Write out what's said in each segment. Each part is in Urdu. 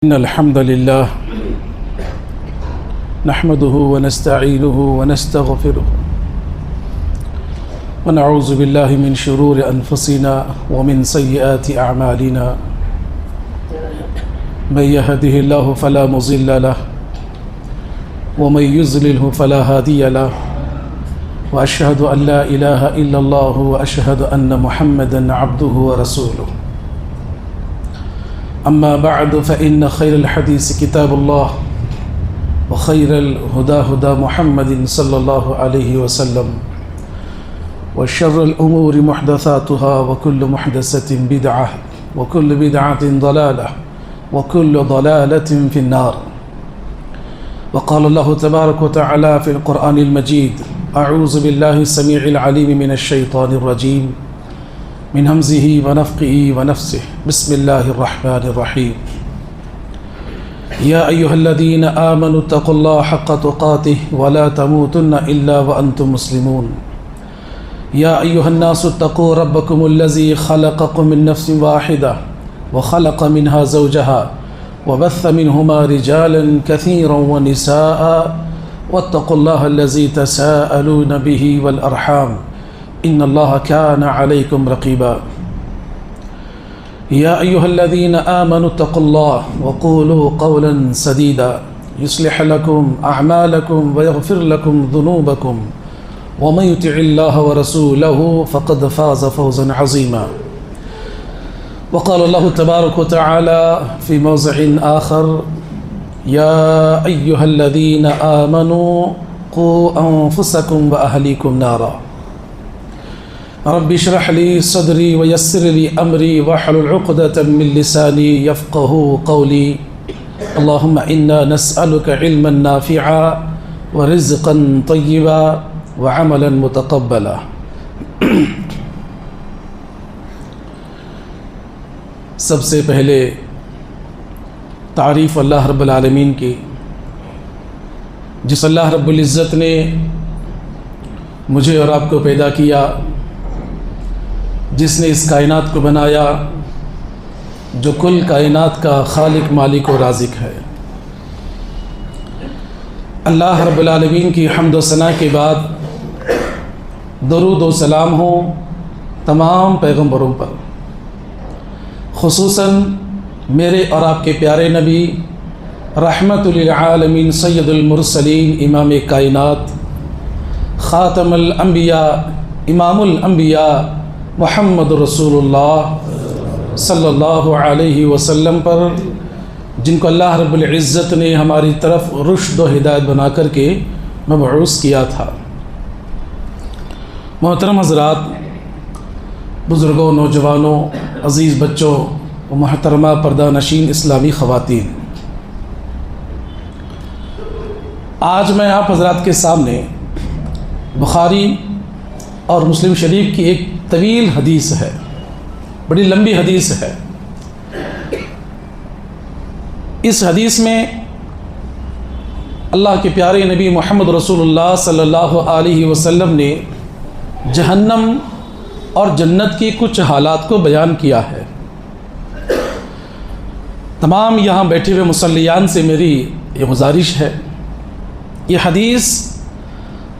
إن الحمد لله نحمده ونستعينه ونستغفره ونعوذ بالله من شرور أنفسنا ومن سيئات أعمالنا من يهده الله فلا مضل له ومن يضلله فلا هادي له وأشهد أن لا إله إلا الله وأشهد أن محمدا عبده ورسوله أما بعد فإن خير الحديث كتاب الله وخير الهدى هدى محمد صلى الله عليه وسلم وشر الأمور محدثاتها وكل محدثة بدعة وكل بدعة ضلالة وكل ضلالة في النار. وقال الله تبارك وتعالى في القرآن المجيد: أعوذ بالله السميع العليم من الشيطان الرجيم من همزه ونفخه ونفسه. بسم الله الرحمن الرحيم. يا أيها الذين آمنوا اتقوا الله حق تقاته ولا تموتن إلا وأنتم مسلمون. يا أيها الناس اتقوا ربكم الذي خلقكم من نفس واحدة وخلق منها زوجها وبث منهما رجالا كثيرا ونساء واتقوا الله الذي تساءلون به والأرحام إن الله كان عليكم رقيبا. يا أيها الذين آمنوا اتقوا الله وقولوا قولا سديدا يصلح لكم أعمالكم ويغفر لكم ذنوبكم ومن يطع الله ورسوله فقد فاز فوزا عظيما. وقال الله تبارك وتعالى في موضع آخر: يا أيها الذين آمنوا قوا أنفسكم وأهليكم نارا. رب اشرح لي صدري ويسر لي أمري واحلل عقدة من لساني يفقه قولي. اللهم إنا نسألك علما نافعا ورزقا طيبا وعملا متقبلا. سب سے پہلے تعریف اللہ رب العالمین کی، جس اللہ رب العزت نے مجھے اور آپ کو پیدا کیا، جس نے اس کائنات کو بنایا، جو کل کائنات کا خالق، مالک و رازق ہے۔ اللہ رب العالمین کی حمد و ثنا کے بعد درود و سلام ہو تمام پیغمبروں پر، خصوصاً میرے اور آپ کے پیارے نبی رحمت للعالمین سید المرسلین، امام کائنات، خاتم الانبیاء، امام الانبیاء محمد رسول اللہ صلی اللہ علیہ وسلم پر، جن کو اللہ رب العزت نے ہماری طرف رشد و ہدایت بنا کر کے مبعوث کیا تھا۔ محترم حضرات، بزرگوں، نوجوانوں، عزیز بچوں و محترمہ پردہ نشین اسلامی خواتین، آج میں آپ حضرات کے سامنے بخاری اور مسلم شریف کی ایک طویل حدیث ہے، بڑی لمبی حدیث ہے۔ اس حدیث میں اللہ کے پیارے نبی محمد رسول اللہ صلی اللہ علیہ وسلم نے جہنم اور جنت کی کچھ حالات کو بیان کیا ہے۔ تمام یہاں بیٹھے ہوئے مصلیان سے میری یہ گزارش ہے، یہ حدیث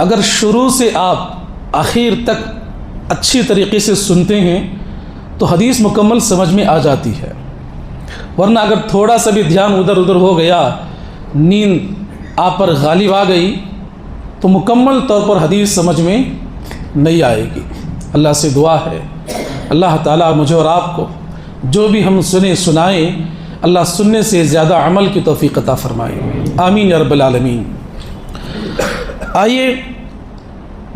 اگر شروع سے آپ آخر تک اچھی طریقے سے سنتے ہیں تو حدیث مکمل سمجھ میں آ جاتی ہے، ورنہ اگر تھوڑا سا بھی دھیان ادھر ادھر ہو گیا، نیند آپ پر غالب آ گئی تو مکمل طور پر حدیث سمجھ میں نہیں آئے گی۔ اللہ سے دعا ہے اللہ تعالیٰ مجھے اور آپ کو جو بھی ہم سنائیں، اللہ سننے سے زیادہ عمل کی توفیق عطا فرمائے، آمین یا رب العالمین۔ آئیے،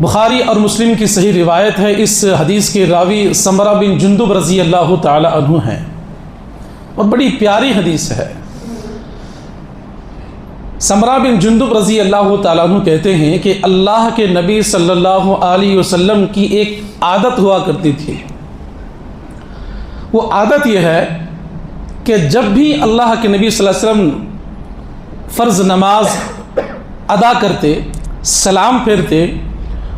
بخاری اور مسلم کی صحیح روایت ہے۔ اس حدیث کے راوی سمرہ بن جندب رضی اللہ تعالی عنہ ہیں، اور بڑی پیاری حدیث ہے۔ سمرہ بن جندب رضی اللہ تعالیٰ عنہ کہتے ہیں کہ اللہ کے نبی صلی اللہ علیہ وسلم کی ایک عادت ہوا کرتی تھی۔ وہ عادت یہ ہے کہ جب بھی اللہ کے نبی صلی اللہ علیہ وسلم فرض نماز ادا کرتے، سلام پھیرتے،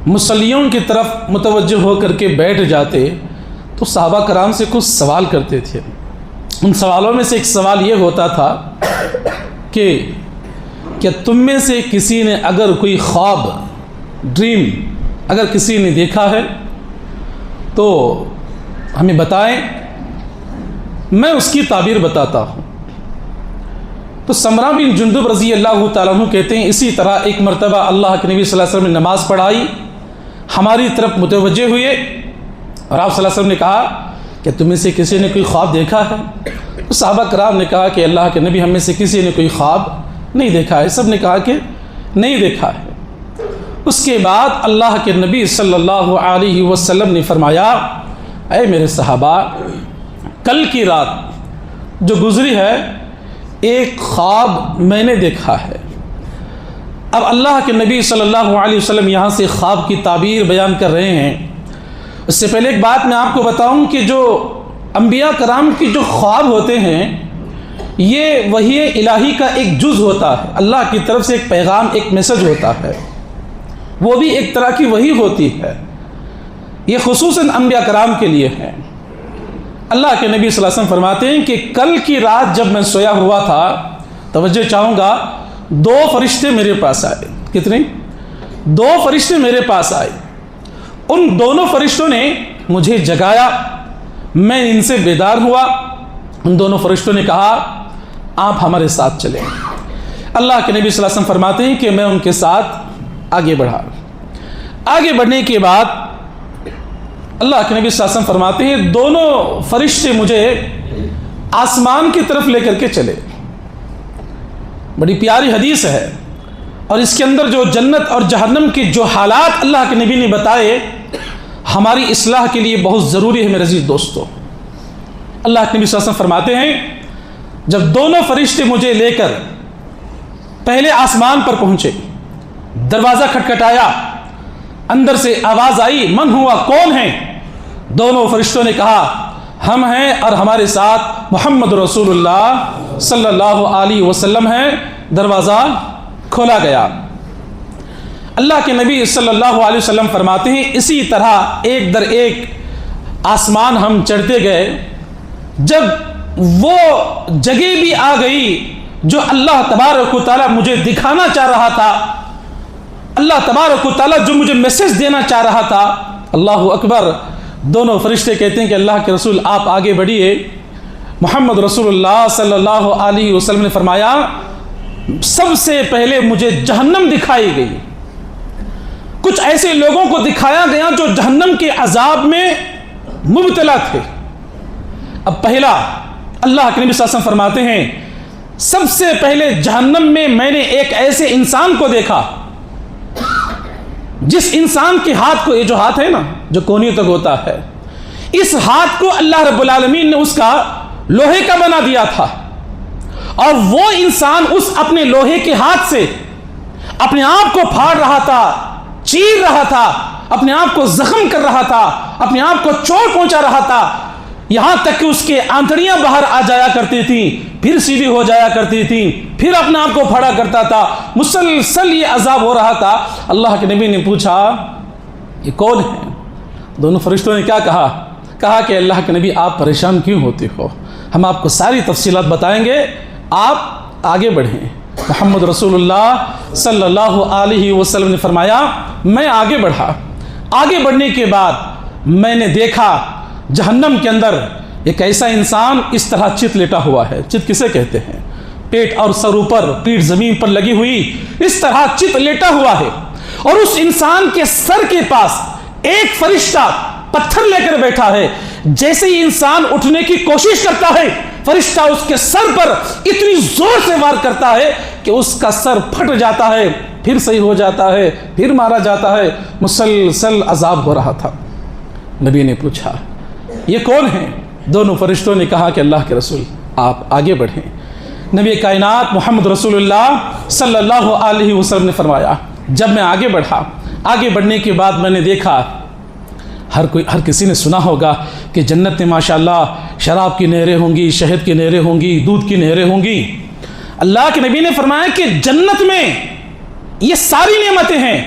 مصلیوں کی طرف متوجہ ہو کر کے بیٹھ جاتے تو صحابہ کرام سے کچھ سوال کرتے تھے۔ ان سوالوں میں سے ایک سوال یہ ہوتا تھا کہ کیا تم میں سے کسی نے اگر کوئی خواب ڈریم اگر کسی نے دیکھا ہے تو ہمیں بتائیں، میں اس کی تعبیر بتاتا ہوں۔ تو سمرہ بن جندب رضی اللہ تعالیٰ عنہ کہتے ہیں اسی طرح ایک مرتبہ اللہ کے نبی صلی اللہ علیہ وسلم نے نماز پڑھائی، ہماری طرف متوجہ ہوئے اور آپ صلی اللہ علیہ وسلم نے کہا کہ تم میں سے کسی نے کوئی خواب دیکھا ہے؟ تو صحابہ کرام نے کہا کہ اللہ کے نبی ہم میں سے کسی نے کوئی خواب نہیں دیکھا ہے۔ سب نے کہا کہ نہیں دیکھا ہے۔ اس کے بعد اللہ کے نبی صلی اللہ علیہ وسلم نے فرمایا، اے میرے صحابہ، کل کی رات جو گزری ہے ایک خواب میں نے دیکھا ہے۔ اب اللہ کے نبی صلی اللہ علیہ وسلم یہاں سے خواب کی تعبیر بیان کر رہے ہیں۔ اس سے پہلے ایک بات میں آپ کو بتاؤں کہ جو انبیاء کرام کی جو خواب ہوتے ہیں یہ وحی الہی کا ایک جز ہوتا ہے، اللہ کی طرف سے ایک پیغام، ایک میسج ہوتا ہے، وہ بھی ایک طرح کی وحی ہوتی ہے۔ یہ خصوصاً انبیاء کرام کے لیے ہے۔ اللہ کے نبی صلی اللہ علیہ وسلم فرماتے ہیں کہ کل کی رات جب میں سویا ہوا تھا، توجہ چاہوں گا، 2 فرشتے میرے پاس آئے۔ کتنے؟ 2 فرشتے میرے پاس آئے۔ ان دونوں فرشتوں نے مجھے جگایا، میں ان سے بیدار ہوا۔ ان دونوں فرشتوں نے کہا آپ ہمارے ساتھ چلیں۔ اللہ کے نبی صلی اللہ علیہ وسلم فرماتے ہیں کہ میں ان کے ساتھ آگے بڑھا۔ آگے بڑھنے کے بعد اللہ کے نبی صلی اللہ علیہ وسلم فرماتے ہیں دونوں فرشتے مجھے آسمان کی طرف لے کر کے چلے۔ بڑی پیاری حدیث ہے، اور اس کے اندر جو جنت اور جہنم کے جو حالات اللہ کے نبی نے بتائے ہماری اصلاح کے لیے بہت ضروری ہے میرے عزیز دوستو۔ اللہ کے نبی صلی اللہ علیہ وسلم فرماتے ہیں جب دونوں فرشتے مجھے لے کر پہلے آسمان پر پہنچے، دروازہ کھٹکھٹایا، اندر سے آواز آئی من ہوا، کون ہے؟ دونوں فرشتوں نے کہا ہم ہیں اور ہمارے ساتھ محمد رسول اللہ صلی اللہ علیہ وسلم ہیں۔ دروازہ کھولا گیا۔ اللہ کے نبی صلی اللہ علیہ وسلم فرماتے ہیں اسی طرح ایک در ایک آسمان ہم چڑھتے گئے۔ جب وہ جگہ بھی آ گئی جو اللہ تبارک و تعالیٰ مجھے دکھانا چاہ رہا تھا، اللہ تبارک و تعالیٰ جو مجھے میسج دینا چاہ رہا تھا، اللہ اکبر، دونوں فرشتے کہتے ہیں کہ اللہ کے رسول آپ آگے بڑھیے۔ محمد رسول اللہ صلی اللہ علیہ وسلم نے فرمایا سب سے پہلے مجھے جہنم دکھائی گئی، کچھ ایسے لوگوں کو دکھایا گیا جو جہنم کے عذاب میں مبتلا تھے۔ اب پہلا اللہ کے نبی صلی اللہ علیہ وسلم فرماتے ہیں سب سے پہلے جہنم میں نے ایک ایسے انسان کو دیکھا جس انسان کے ہاتھ کو، یہ جو ہاتھ ہے نا جو کونیوں تک ہوتا ہے، اس ہاتھ کو اللہ رب العالمین نے اس کا لوہے کا بنا دیا تھا، اور وہ انسان اس اپنے لوہے کے ہاتھ سے اپنے آپ کو پھاڑ رہا تھا، چیر رہا تھا، اپنے آپ کو زخم کر رہا تھا، اپنے آپ کو چوٹ پہنچا رہا تھا، یہاں تک کہ اس کے آنتڑیاں باہر آ جایا کرتی تھیں، پھر سیدھی ہو جایا کرتی تھیں، پھر اپنے آپ کو پھاڑا کرتا تھا، مسلسل یہ عذاب ہو رہا تھا۔ اللہ کے نبی نے پوچھا یہ کون ہے؟ دونوں فرشتوں نے کیا کہا؟ کہا کہ اللہ کے نبی آپ پریشان کیوں ہوتے ہو، ہم آپ کو ساری تفصیلات بتائیں گے، آپ آگے بڑھیں۔ محمد رسول اللہ صلی اللہ علیہ وسلم نے فرمایا میں آگے بڑھا۔ آگے بڑھنے کے بعد میں نے دیکھا جہنم کے اندر ایک ایسا انسان اس طرح چت لیٹا ہوا ہے۔ چت کسے کہتے ہیں؟ پیٹ اور سر اوپر، پیٹھ زمین پر لگی ہوئی، اس طرح چت لیٹا ہوا ہے، اور اس انسان کے سر کے پاس ایک فرشتہ پتھر لے کر بیٹھا ہے۔ جیسے ہی انسان اٹھنے کی کوشش کرتا ہے، فرشتہ اس کے سر پر اتنی زور سے وار کرتا ہے کہ اس کا سر پھٹ جاتا ہے، پھر صحیح ہو جاتا ہے، پھر مارا جاتا ہے، مسلسل عذاب ہو رہا تھا۔ نبی نے پوچھا یہ کون ہے؟ دونوں فرشتوں نے کہا کہ اللہ کے رسول آپ آگے بڑھیں۔ نبی کائنات محمد رسول اللہ صلی اللہ علیہ وسلم نے فرمایا جب میں آگے بڑھا، آگے بڑھنے کے بعد میں نے دیکھا، ہر کسی نے سنا ہوگا کہ جنت میں ماشاءاللہ شراب کی نہریں ہوں گی، شہد کی نہریں ہوں گی، دودھ کی نہریں ہوں گی۔ اللہ کے نبی نے فرمایا کہ جنت میں یہ ساری نعمتیں ہیں،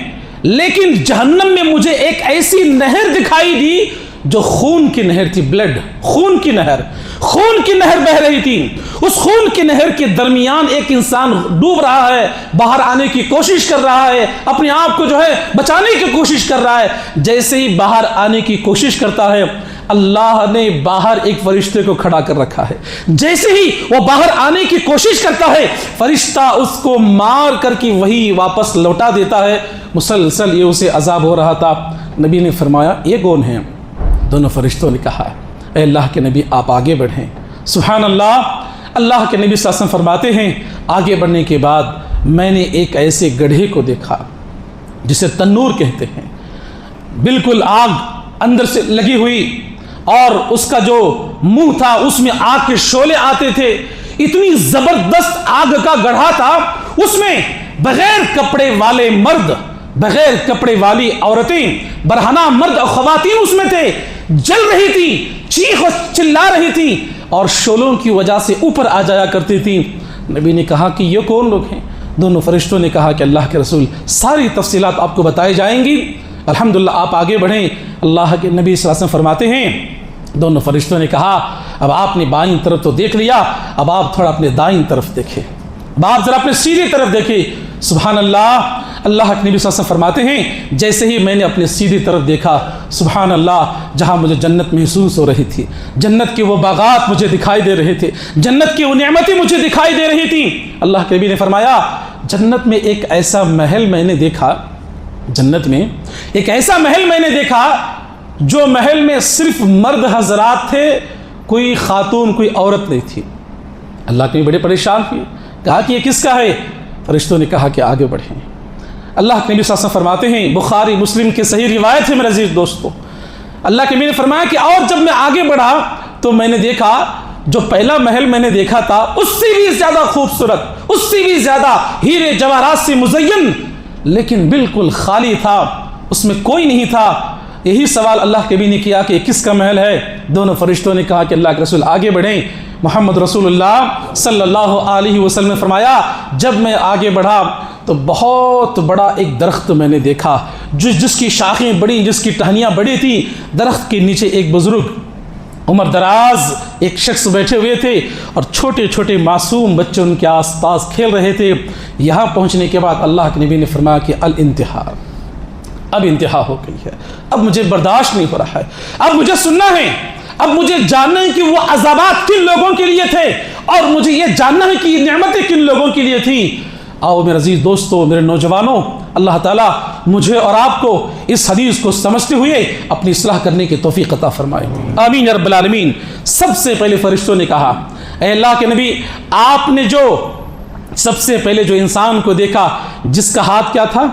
لیکن جہنم میں مجھے ایک ایسی نہر دکھائی دی جو خون کی نہر تھی، بلڈ، خون کی نہر۔ خون کی نہر بہ رہی تھی، اس خون کی نہر کے درمیان ایک انسان ڈوب رہا ہے، باہر آنے کی کوشش کر رہا ہے، اپنے آپ کو جو ہے بچانے کی کوشش کر رہا ہے۔ جیسے ہی باہر آنے کی کوشش کرتا ہے، اللہ نے باہر ایک فرشتے کو کھڑا کر رکھا ہے۔ جیسے ہی وہ باہر آنے کی کوشش کرتا ہے، فرشتہ اس کو مار کر کے وہی واپس لوٹا دیتا ہے۔ مسلسل یہ اسے عذاب ہو رہا تھا۔ نبی نے فرمایا یہ کون ہیں؟ دونوں فرشتوں نے کہا اے اللہ کے نبی آپ آگے بڑھیں۔ سبحان اللہ، اللہ کے نبی صلی اللہ علیہ وسلم فرماتے ہیں آگے بڑھنے کے بعد میں نے ایک ایسے گڑھے کو دیکھا جسے تنور کہتے ہیں، بالکل آگ اندر سے لگی ہوئی، اور اس کا جو منہ تھا اس میں آگ کے شعلے آتے تھے۔ اتنی زبردست آگ کا گڑھا تھا، اس میں بغیر کپڑے والے مرد، بغیر کپڑے والی عورتیں، برہنہ مرد اور خواتین اس میں تھے، جل رہی تھی، چیخ و چلا رہی تھی، اور شعلوں کی وجہ سے اوپر آ جایا کرتی تھی۔ نبی نے کہا کہ یہ کون لوگ ہیں؟ دونوں فرشتوں نے کہا کہ اللہ کے رسول ساری تفصیلات آپ کو بتائی جائیں گی، الحمدللہ آپ آگے بڑھیں۔ اللہ کے نبی صلی اللہ علیہ وسلم فرماتے ہیں دونوں فرشتوں نے کہا اب آپ نے بائیں طرف تو دیکھ لیا، اب آپ تھوڑا اپنے دائیں طرف دیکھیں، اب آپ ذرا اپنے سیدھی طرف دیکھیں۔ سبحان اللہ، اللہ کے نبی صلی اللہ علیہ وسلم فرماتے ہیں جیسے ہی میں نے اپنے سیدھی طرف دیکھا، سبحان اللہ، جہاں مجھے جنت محسوس ہو رہی تھی، جنت کے وہ باغات مجھے دکھائی دے رہے تھے، جنت کی وہ نعمتیں مجھے دکھائی دے رہی تھیں۔ اللہ کے نبی نے فرمایا جنت میں ایک ایسا محل میں نے دیکھا، جنت میں ایک ایسا محل میں نے دیکھا جو محل میں صرف مرد حضرات تھے، کوئی خاتون، کوئی عورت نہیں تھی۔ اللہ کے نبی بڑے پریشان ہوئے، کہا کہ یہ کس کا ہے؟ فرشتوں نے کہا کہ آگے بڑھیں۔ اللہ کے نبی صلی اللہ علیہ وسلم فرماتے ہیں، بخاری مسلم کی صحیح روایت ہے میرے عزیز دوستو، اللہ کے نبی نے فرمایا کہ اور جب میں آگے بڑھا تو میں نے دیکھا جو پہلا محل میں نے دیکھا تھا اس سے بھی زیادہ خوبصورت، اس سے بھی زیادہ ہیرے جواہرات سے مزین، لیکن بالکل خالی تھا، اس میں کوئی نہیں تھا۔ یہی سوال اللہ کے نبی نے کیا کہ یہ کس کا محل ہے؟ دونوں فرشتوں نے کہا کہ اللہ کے رسول آگے بڑھیں۔ محمد رسول اللہ صلی اللہ علیہ وسلم نے فرمایا جب میں آگے بڑھا تو بہت بڑا ایک درخت میں نے دیکھا جس کی شاخیں بڑی، جس کی ٹہنیاں بڑی تھیں۔ درخت کے نیچے ایک بزرگ عمر دراز ایک شخص بیٹھے ہوئے تھے، اور چھوٹے چھوٹے معصوم بچے ان کے آس پاس کھیل رہے تھے۔ یہاں پہنچنے کے بعد اللہ کے نبی نے فرمایا کہ الانتہا، اب انتہا ہو گئی ہے، اب مجھے برداشت نہیں ہو رہا ہے، اب مجھے سننا ہے، اب مجھے جاننا ہے کہ وہ عذابات کن لوگوں کے لیے تھے، اور مجھے یہ جاننا ہے کہ یہ نعمتیں کن لوگوں کے لیے تھیں۔ آؤ میرے عزیز دوستو، میرے نوجوانوں، اللہ تعالیٰ مجھے اور آپ کو اس حدیث کو سمجھتے ہوئے اپنی اصلاح کرنے کی توفیق عطا فرمائے، آمین یا رب العالمین۔ سب سے پہلے فرشتوں نے کہا اے اللہ کے نبی، آپ نے جو سب سے پہلے جو انسان کو دیکھا جس کا ہاتھ کیا تھا؟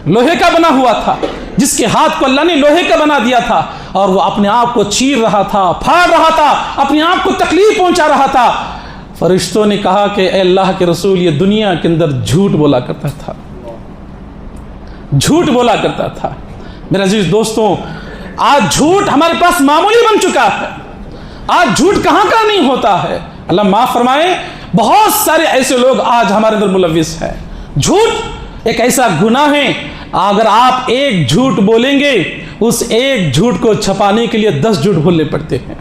لوہے کا بنا ہوا تھا، جس کے ہاتھ کو اللہ نے لوہے کا بنا دیا تھا، اور وہ اپنے آپ کو چیر رہا تھا، پھاڑ رہا تھا، اپنے آپ کو تکلیف پہنچا رہا تھا۔ فرشتوں نے کہا کہ اے اللہ کے رسول یہ دنیا کے اندر جھوٹ بولا کرتا تھا، جھوٹ بولا کرتا تھا۔ میرے عزیز دوستوں، آج جھوٹ ہمارے پاس معمولی بن چکا ہے، آج جھوٹ کہاں کا نہیں ہوتا ہے۔ اللہ معاف فرمائے، بہت سارے ایسے لوگ آج ہمارے اندر ملوث ہیں۔ جھوٹ ایک ایسا گناہ ہے، اگر آپ ایک جھوٹ بولیں گے اس ایک جھوٹ کو چھپانے کے لیے 10 جھوٹ بولنے پڑتے ہیں۔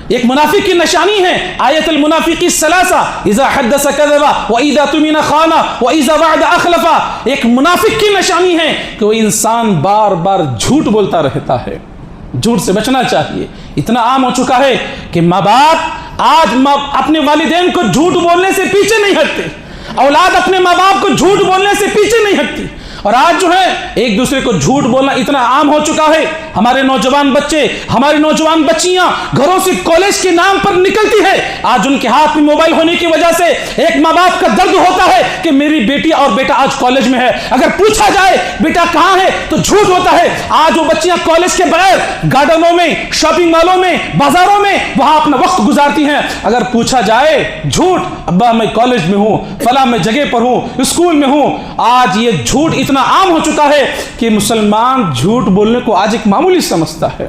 ایک منافق کی نشانی ہے آیت المنافقی الثلاثہ، اذا حدث کذب واذا اؤتمن خان واذا وعد اخلف۔ ایک منافق کی نشانی ہے کہ وہ انسان بار بار جھوٹ بولتا رہتا ہے۔ جھوٹ سے بچنا چاہیے۔ اتنا عام ہو چکا ہے کہ ماں باپ آج اپنے والدین کو جھوٹ بولنے سے پیچھے نہیں ہٹتے، اولاد اپنے ماں باپ کو جھوٹ بولنے سے پیچھے نہیں ہٹتی، اور آج جو ہے ایک دوسرے کو جھوٹ بولنا اتنا عام ہو چکا ہے۔ ہمارے نوجوان بچے، ہماری نوجوان بچیاں گھروں سے کالج کے نام پر نکلتی ہے، آج ان کے ہاتھ میں موبائل ہونے کی وجہ سے ایک ماں باپ کا درد ہوتا ہے کہ میری بیٹی اور بیٹا آج کالج میں ہے، اگر پوچھا جائے بیٹا کہاں ہے تو جھوٹ ہوتا ہے۔ آج وہ بچیاں کالج کے بغیر گارڈنوں میں، شاپنگ مالوں میں، بازاروں میں وہاں اپنا وقت گزارتی ہیں، اگر پوچھا جائے جھوٹ، ابا میں کالج میں ہوں، فلاں میں جگہ پر ہوں، اسکول میں ہوں۔ آج یہ جھوٹ اتنا عام ہو چکا ہے کہ مسلمان جھوٹ بولنے کو آج ایک معمولی سمجھتا ہے۔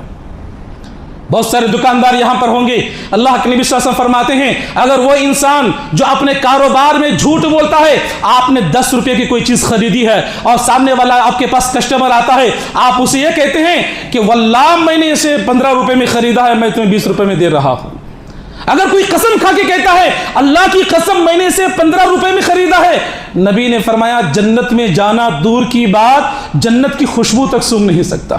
بہت سارے دکاندار یہاں پر ہوں گے، اللہ کے نبی صلی اللہ علیہ وسلم فرماتے ہیں اگر وہ انسان جو اپنے کاروبار میں جھوٹ بولتا ہے، آپ نے 10 روپے کی کوئی چیز خریدی ہے اور سامنے والا آپ کے پاس کسٹمر آتا ہے، آپ اسے یہ کہتے ہیں کہ واللہ میں نے اسے 15 روپے میں خریدا ہے، میں تمہیں 20 روپے میں دے رہا ہوں، اگر کوئی قسم کھا کے کہتا ہے اللہ کی قسم میں نے اسے 15 روپے میں خریدا ہے، نبی نے فرمایا جنت میں جانا دور کی بات، جنت کی خوشبو تک سونگھ نہیں سکتا۔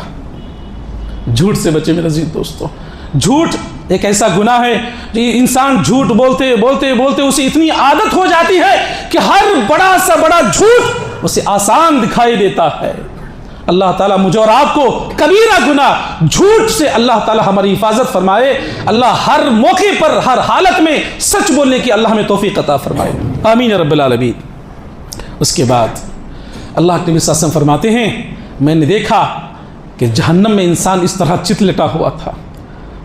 جھوٹ سے بچے میرے عزیز دوستو۔ جھوٹ ایک ایسا گناہ ہے کہ انسان جھوٹ بولتے بولتے بولتے اسے اتنی عادت ہو جاتی ہے کہ ہر بڑا سا بڑا جھوٹ اسے آسان دکھائی دیتا ہے۔ اللہ تعالیٰ مجھے اور آپ کو کبیرہ گناہ جھوٹ سے اللہ تعالیٰ ہماری حفاظت فرمائے۔ اللہ ہر موقع پر ہر حالت میں سچ بولنے کی اللہ ہمیں توفیق عطا فرمائے، آمین رب العالمین۔ اس کے بعد اللہ کے نبی صلی اللہ علیہ وسلم فرماتے ہیں میں نے دیکھا کہ جہنم میں انسان اس طرح چت لیٹا ہوا تھا،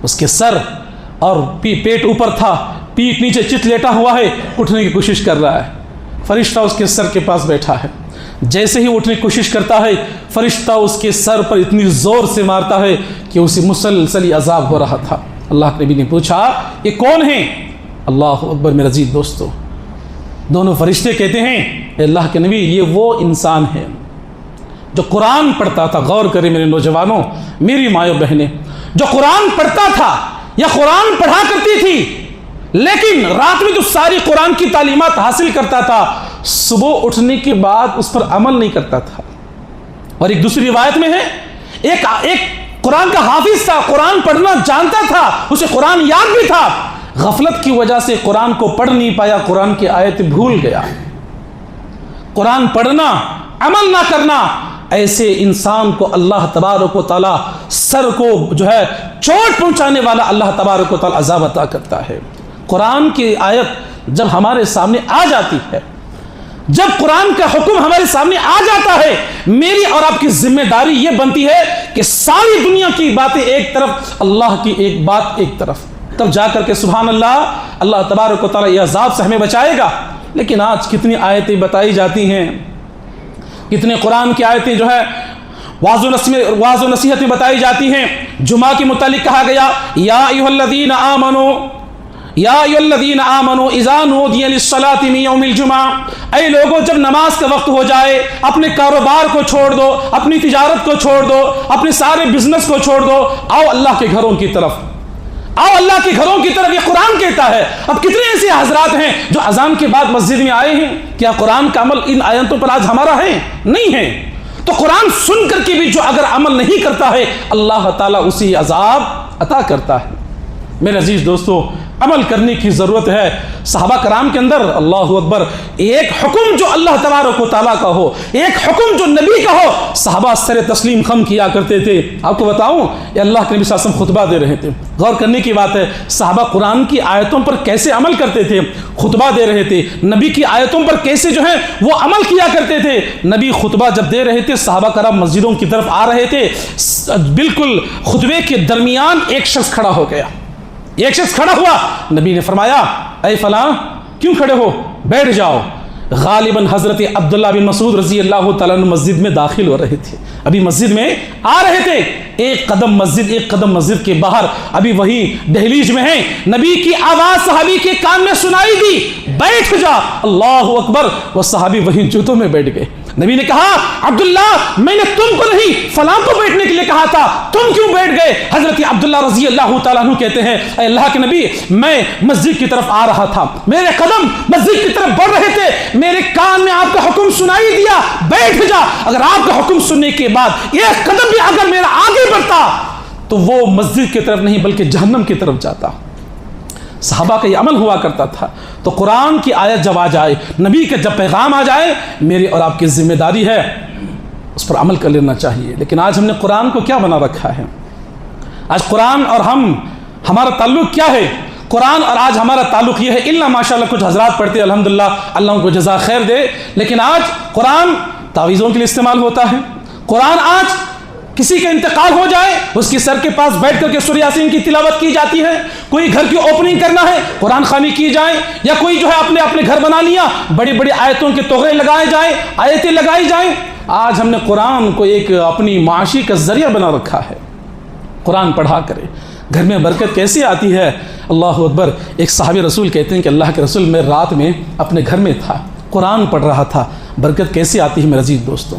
اس کے سر اور پیٹ اوپر تھا، پیٹ نیچے چت لیٹا ہوا ہے، اٹھنے کی کوشش کر رہا ہے۔ فرشتہ اس کے سر کے پاس بیٹھا ہے، جیسے ہی اٹھنے کی کوشش کرتا ہے فرشتہ اس کے سر پر اتنی زور سے مارتا ہے کہ اسے مسلسل عذاب ہو رہا تھا۔ اللہ کے نبی نے پوچھا یہ کون ہیں؟ اللہ اکبر میرے عزیز دوستو، دونوں فرشتے کہتے ہیں اے اللہ کے نبی یہ وہ انسان ہے جو قرآن پڑھتا تھا۔ غور کریں میرے نوجوانوں، میری مائیں بہنیں، جو قرآن پڑھتا تھا یا قرآن پڑھا کرتی تھی، لیکن رات میں جو ساری قرآن کی تعلیمات حاصل کرتا تھا صبح اٹھنے کے بعد اس پر عمل نہیں کرتا تھا۔ اور ایک دوسری روایت میں ہے ایک قرآن کا حافظ تھا، قرآن پڑھنا جانتا تھا، اسے قرآن یاد بھی تھا، غفلت کی وجہ سے قرآن کو پڑھ نہیں پایا، قرآن کی آیت بھول گیا۔ قرآن پڑھنا عمل نہ کرنا، ایسے انسان کو اللہ تبارک و تعالیٰ سر کو جو ہے چوٹ پہنچانے والا اللہ تبارک و تعالیٰ عذاب عطا کرتا ہے۔ قرآن کی آیت جب ہمارے سامنے آ جاتی ہے، جب قرآن کا حکم ہمارے سامنے آ جاتا ہے، میری اور آپ کی ذمہ داری یہ بنتی ہے کہ ساری دنیا کی باتیں ایک طرف، اللہ کی ایک بات ایک طرف، تب جا کر کے سبحان اللہ اللہ تبارک و تعالیٰ یہ عذاب سے ہمیں بچائے گا۔ لیکن آج کتنی آیتیں بتائی جاتی ہیں، کتنے قرآن کی آیتیں جو ہے واعظ و نصیحت میں بتائی جاتی ہیں۔ جمعہ کے متعلق کہا گیا یا ایھا الذین آمنوا یا ایھا الذین آمنوا اذا نودی للصلاۃ من یوم الجمعہ، اے لوگوں جب نماز کا وقت ہو جائے اپنے کاروبار کو چھوڑ دو، اپنی تجارت کو چھوڑ دو، اپنے سارے بزنس کو چھوڑ دو، آؤ اللہ کے گھروں کی طرف، آؤ اللہ کے گھروں کی طرف، یہ قرآن کہتا ہے۔ اب کتنے ایسے حضرات ہیں جو اذان کے بعد مسجد میں آئے ہیں، کیا قرآن کا عمل ان آیتوں پر آج ہمارا ہے؟ نہیں ہے۔ تو قرآن سن کر کے بھی جو اگر عمل نہیں کرتا ہے اللہ تعالیٰ اسی عذاب عطا کرتا ہے۔ میرے عزیز دوستو عمل کرنے کی ضرورت ہے۔ صحابہ کرام کے اندر اللہ اکبر ایک حکم جو اللہ تبارک و تعالیٰ کا ہو، ایک حکم جو نبی کا ہو، صحابہ سر تسلیم خم کیا کرتے تھے۔ آپ کو بتاؤں یہ اللہ کے نبی صلی اللہ علیہ وسلم خطبہ دے رہے تھے، غور کرنے کی بات ہے، صحابہ قرآن کی آیتوں پر کیسے عمل کرتے تھے، خطبہ دے رہے تھے، نبی کی آیتوں پر کیسے جو ہے وہ عمل کیا کرتے تھے۔ نبی خطبہ جب دے رہے تھے صحابہ کرام مسجدوں کی طرف آ رہے تھے، بالکل خطبے کے درمیان ایک شخص کھڑا ہو گیا، ایک شخص کھڑا ہوا، نبی نے فرمایا اے فلاں کیوں کھڑے ہو، بیٹھ جاؤ۔ غالباً حضرت عبداللہ بن مسعود رضی اللہ تعالیٰ عنہ مسجد میں داخل ہو رہے تھے، ابھی مسجد میں آ رہے تھے، ایک قدم مسجد کے باہر، ابھی وہی دہلیز میں ہیں، نبی کی آواز صحابی کے کان میں سنائی دی، بیٹھ جا، اللہ اکبر، وہ صحابی وہیں جوتوں میں بیٹھ گئے۔ نبی نے کہا عبداللہ میں نے تم کو نہیں فلاں کو بیٹھنے کے لیے کہا تھا، تم کیوں بیٹھ گئے؟ حضرت عبداللہ رضی اللہ تعالیٰ عنہ کہتے ہیں اے اللہ کے نبی میں مسجد کی طرف آ رہا تھا، میرے قدم مسجد کی طرف بڑھ رہے تھے، میرے کان میں آپ کا حکم سنائی دیا، بیٹھ جا۔ اگر آپ کا حکم سننے کے بعد ایک قدم بھی اگر میرا آگے بڑھتا تو وہ مسجد کی طرف نہیں بلکہ جہنم کی طرف جاتا۔ صحابہ کا یہ عمل ہوا کرتا تھا۔ تو قرآن کی آیت جب آ جائے، نبی کا جب پیغام آ جائے، میری اور آپ کی ذمہ داری ہے اس پر عمل کر لینا چاہیے۔ لیکن آج ہم نے قرآن کو کیا بنا رکھا ہے؟ آج قرآن اور ہمارا تعلق کیا ہے؟ قرآن اور آج ہمارا تعلق یہ ہے، اللہ ماشاءاللہ کچھ حضرات پڑھتے الحمدللہ، اللہ ان کو جزا خیر دے، لیکن آج قرآن تعویذوں کے لیے استعمال ہوتا ہے۔ قرآن آج کسی کا انتقال ہو جائے اس کی سر کے پاس بیٹھ کر کے سورہ یاسین کی تلاوت کی جاتی ہے، کوئی گھر کی اوپننگ کرنا ہے قرآن خوانی کی جائے، یا کوئی جو ہے اپنے گھر بنا لیا بڑی بڑی آیتوں کے توغے لگائے جائیں، آیتیں لگائی جائیں۔ آج ہم نے قرآن کو ایک اپنی معاشی کا ذریعہ بنا رکھا ہے۔ قرآن پڑھا کرے، گھر میں برکت کیسے آتی ہے؟ اللہ اکبر۔ ایک صحابی رسول کہتے ہیں کہ اللہ کے رسول میں رات میں اپنے گھر میں تھا، قرآن پڑھ رہا تھا، برکت کیسے آتی ہے میرے عزیز دوستوں؟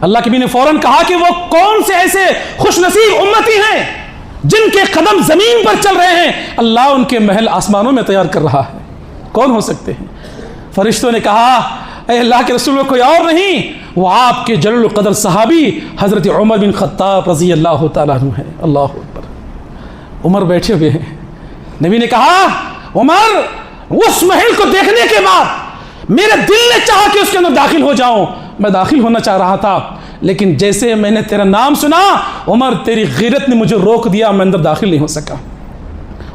اللہ کے نبی نے فوراً کہا کہ وہ کون سے ایسے خوش نصیب امتی ہیں جن کے قدم زمین پر چل رہے ہیں، اللہ ان کے محل آسمانوں میں تیار کر رہا ہے، کون ہو سکتے ہیں؟ فرشتوں نے کہا اے اللہ کے رسول، کوئی اور نہیں، وہ آپ کے جلیل القدر صحابی حضرت عمر بن خطاب رضی اللہ تعالیٰ عنہ ہیں۔ اللہ اکبر۔ عمر بیٹھے ہوئے ہیں، نبی نے کہا عمر، اس محل کو دیکھنے کے بعد میرے دل نے چاہا کہ اس کے اندر داخل ہو جاؤں، میں داخل ہونا چاہ رہا تھا، لیکن جیسے میں نے تیرا نام سنا عمر، تیری غیرت نے مجھے روک دیا، میں اندر داخل نہیں ہو سکا۔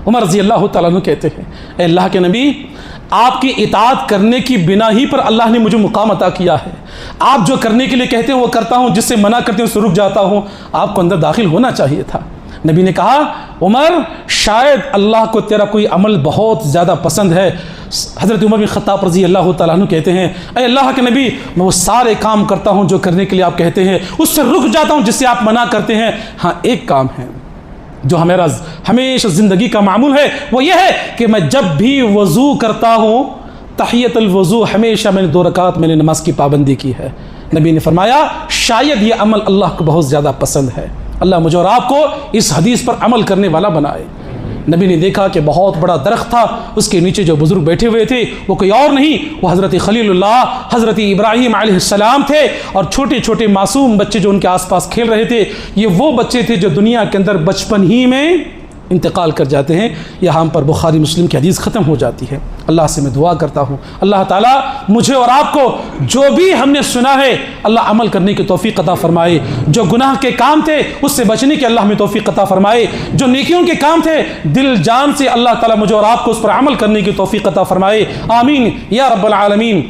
عمر رضی اللہ تعالیٰ عنہ کہتے ہیں اے اللہ کے نبی، آپ کی اطاعت کرنے کی بنا ہی پر اللہ نے مجھے مقام عطا کیا ہے، آپ جو کرنے کے لیے کہتے ہیں وہ کرتا ہوں، جس سے منع کرتے ہیں اس سے رک جاتا ہوں، آپ کو اندر داخل ہونا چاہیے تھا۔ نبی نے کہا عمر، شاید اللہ کو تیرا کوئی عمل بہت زیادہ پسند ہے۔ حضرت عمر بن خطاب رضی اللہ تعالیٰ عنہ کہتے ہیں اے اللہ کے نبی، میں وہ سارے کام کرتا ہوں جو کرنے کے لیے آپ کہتے ہیں، اس سے رک جاتا ہوں جس سے آپ منع کرتے ہیں، ہاں ایک کام ہے جو ہمیرا ہمیشہ زندگی کا معمول ہے، وہ یہ ہے کہ میں جب بھی وضو کرتا ہوں، تحیت الوضو ہمیشہ میں نے 2 رکعت میں نے نماز کی پابندی کی ہے۔ نبی نے فرمایا شاید یہ عمل اللہ کو بہت زیادہ پسند ہے، اللہ مجھے اور آپ کو اس حدیث پر عمل کرنے والا بنائے۔ نبی نے دیکھا کہ بہت بڑا درخت تھا، اس کے نیچے جو بزرگ بیٹھے ہوئے تھے وہ کوئی اور نہیں، وہ حضرت خلیل اللہ حضرت ابراہیم علیہ السلام تھے، اور چھوٹے چھوٹے معصوم بچے جو ان کے آس پاس کھیل رہے تھے، یہ وہ بچے تھے جو دنیا کے اندر بچپن ہی میں انتقال کر جاتے ہیں۔ یہاں پر بخاری مسلم کی حدیث ختم ہو جاتی ہے۔ اللہ سے میں دعا کرتا ہوں اللہ تعالیٰ مجھے اور آپ کو جو بھی ہم نے سنا ہے اللہ عمل کرنے کی توفیق عطا فرمائے، جو گناہ کے کام تھے اس سے بچنے کی اللہ ہمیں توفیق عطا فرمائے، جو نیکیوں کے کام تھے دل جان سے اللہ تعالیٰ مجھے اور آپ کو اس پر عمل کرنے کی توفیق عطا فرمائے، آمین یا رب العالمین۔